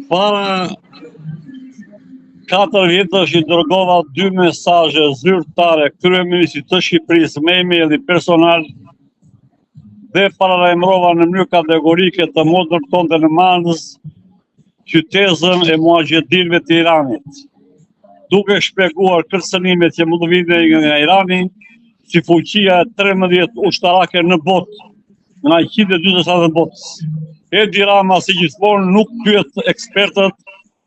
Para 4 vjetësh I dërgova 2 mesazhe zyrtare kryeministrit të Shqipërisë me emaili personal dhe paralajmërova në mënyrë kategorike të mos ndërtonte në Manz qytetën e muhaxhedinëve të Iranit, duke shpjeguar kërcënimet që mund të vinë nga Irani, si fuqia e 13 ushtarake në botë, nga 147 botës. Edi Rama, si gjithmonë, nuk pyet ekspertët,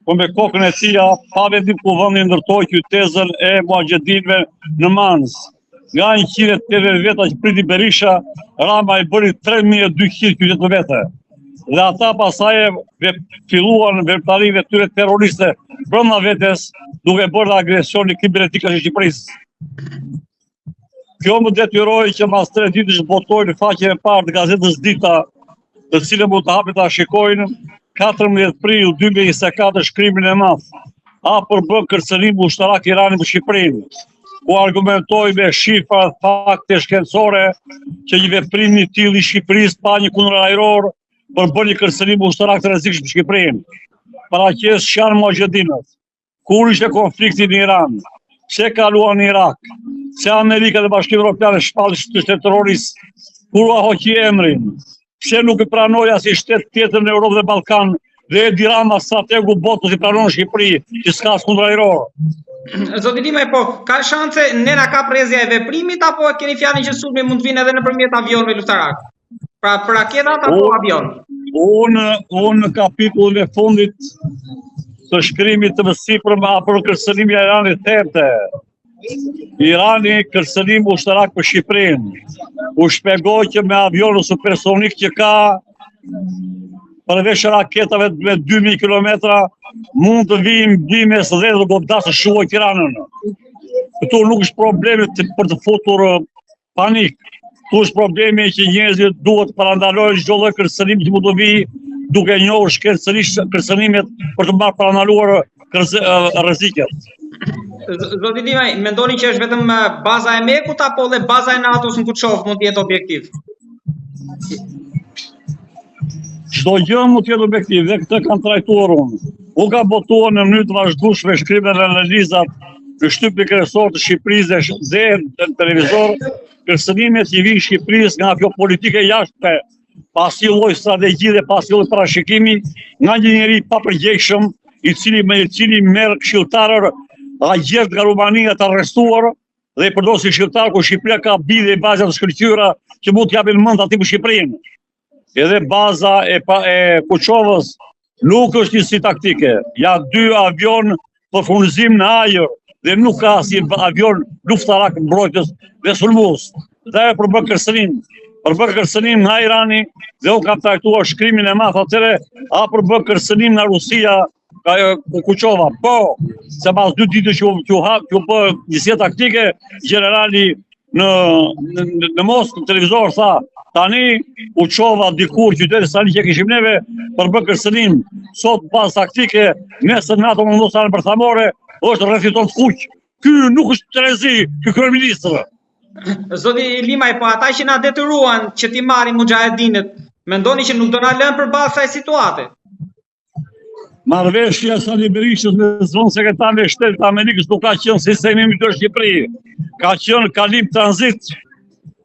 por me kokën e tij pa vendim ku vendi ndërtoi qytetën e muhaxhedinëve në Manz. Nga 180 veta që priti Berisha, Rama I bëri 3200 qytet në vete. Dhe ata pasaj filluan veprimtarive tyre terroriste brenda vetes, duke bërë agresion kibernetik në Shqipërisë. Kjo më detyroi që mas 3 ditësh botoj në faqen e parë të gazetës Dita, të cilën mund të hapet ta shikojnë, 14 prill 2024 shkrimin e madh, për bën kërcënim ushtarak Irani për Shqipërinë, ku argumentoi me shifra fakte shkencore që një veprim I tillë I Shqipërisë pa një kundër ajror për bërë një kërcënim ushtarak të rrezikshëm për Shqipërinë. Paraqes janë muhaxhedinët. Kur ishte konflikti në Iran, pse kaluan në Irak, pse Amerika dhe Bashkimi Evropian shpallin shtet terrorist, kur u hoqi emrin, pse nuk I pranoi asnjë shtet tjetër në Europë dhe Ballkan, dhe Edi Rama strategu botës I pranon Shqipëri, që s'ka as kundër ajror. Zoti Limaj, po, ka shanse nena ka prezja e veprimit, apo keni fjalën që sulmi mund të vinë edhe nëpërmjet avionëve luftarak? Pra për raketat apo avion? Unë në kapitullin e fundit të shkrimit të sipërm për kërcënimin e Iranit themte. Irani kërcënim ushtarak për Shqipërinë. U shpjegoi që me avionin supersonik që ka, përveç raketave me 2000 kilometra, mund të vijnë mbi mes dhe do godasë shuaj Tiranën. Këtu nuk është problemi për të futur panik. Këtu është problemi që njerëzit duhet të parandalojnë çdo lloj kërcënimi që mund të vijë, duke njohur shkencërisht kërcënimet për të marrë parandaluar rreziqet. Zoti Limaj, mendoni që është vetëm baza e Mekut apo edhe baza e NATO-s në Kuçov mund të jetë objektiv? Çdo gjë mund të jetë objektiv, dhe këtë kanë trajtuar unë. U ka botuar në mënyrë të vazhdueshme shkrimet dhe analizat në shtypin kryesor të Shqipërisë dhe në televizor, kërcënimet që vijnë Shqipërisë nga kjo politike jashtme, pas një lloj strategji dhe pas një lloj parashikimi, nga një njeri papërgjegjshëm, I cili merr këshilltarë agjerë nga Rumania të arrestuar dhe I përdor si këshilltar ku Shqipëria ka bide e baza të shkëlqyera që mund të japin mend atij për Shqipërinë. Edhe baza e Kuçovës nuk është një si taktike. Ja 2 avion për furnizim në ajër dhe nuk ka asnjë avion luftarak mbrojtës dhe sulmues. Dhe për bërë kërcënim nga Irani dhe u ka trajtuar shkrimin e madh atëre për bërë kërcënim nga Rusia Kuçova. Po, se pas 2 ditë që u bë njësia taktike, generali në Moskë, në televizor tha, tani Kuçova dikur qyteti Sani që kishim neve për bërë kërcënim, sot pas taktike, nëse NATO mundosa në bërthamore, është rrethiton të kuq. Ky nuk është terezi, ky kryeministër. Zoti Limaj, po ata që na detyruan që t'i marrin mujahedinët, mendoni që nuk do na lënë përballë kësaj situate? Marrëveshja e Sali Berishës me zonë sekretarin e Shtetit të Amerikës nuk ka qenë sistemi në Shqipëri. Ka qenë kalim tranzit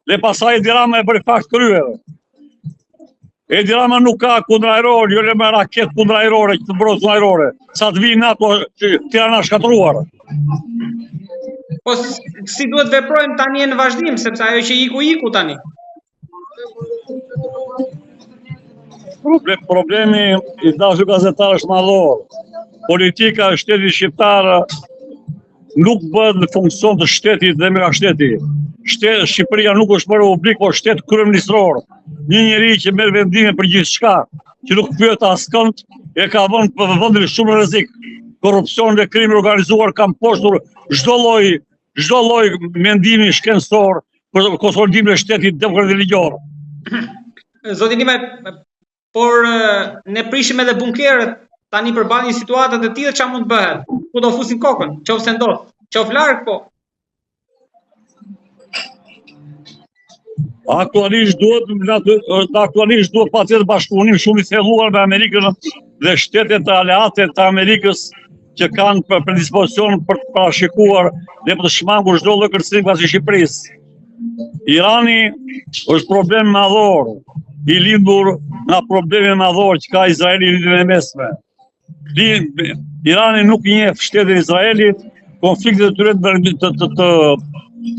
dhe pasaj Edi Rama e bëri fakt kryer. Edi Rama nuk ka kundrajror, jo le me raket kundrajrore, që të mbrojtë kundrajrore. Sa të vijë NATO, Tirana shkatruar. Po si duhet veprojmë tani në vazhdim, sepse ajo që iku tani? Problemi I dashur gazetar është madhor. Politika e shtetit shqiptar nuk bëhet në funksion të shtetit dhe mega shteti. Shqipëria nuk është më republikë, por shtet kryeministror. Një njeri që merr vendime për gjithçka, që nuk pyet askënd, e ka vënë për vendin shumë rrezik. Korrupsion dhe krim organizuar kanë poshtur çdo lloj mendimi shkencor për konsolidimin e shtetit demokratik ligjor. Zoti Limaj, por ne prishim edhe bunkerët tani përballë një situate të tillë çfarë mund të bëhet? Ku do fusin kokën? Qofse ndodh, qof larg po. Aktualisht duhet patjetër bashkëpunim shumë i thelluar me Amerikën dhe shtetet aleate të Amerikës që kanë për predispozicion për të parashikuar dhe për të shmangur çdo lloj kërcënimi pas Shqipërisë. Irani është problem madhor, i lindur nga probleme madhor që ka Izraeli në lidhjen e mesme. Irani nuk njeh shtetin Izraelit, konfliktet e tyre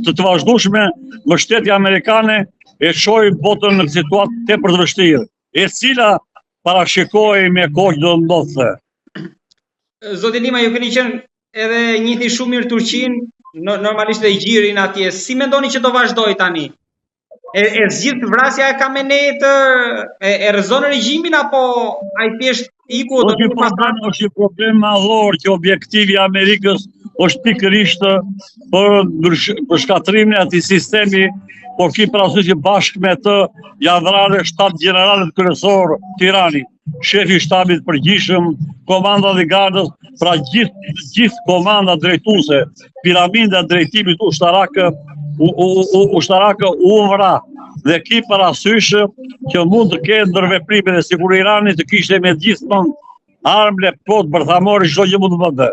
të vazhdueshme me shtete amerikane e çojnë botën në situatë tepër të vështirë, e cila parashikohej me kohë do ndodhte. Zoti Lima, ju keni qenë edhe njihni shumë mirë Turqinë, normalisht dhe i gjirin atje. Si mendoni që do vazhdoj tani? E zgjidh vrasja e Khameneit, e rrezon regjimin apo ai thjesht iku do të është një problem madhor që objektivi i Amerikës është pikërisht për shkatrimin e atij sistemi, por ki parasysh që bashkë me të janë vrarë 7 generalet kryesor të Iranit, shefi i shtabit përgjithshëm, komanda e gardës, pra gjithë komanda drejtuese, piramida e drejtimit ushtarakë u vra dhe ki parasysh që mund të ketë ndërveprime dhe sikur Irani të kishte me gjithmonë armë plot bërthamore çdo gjë mund të bënte.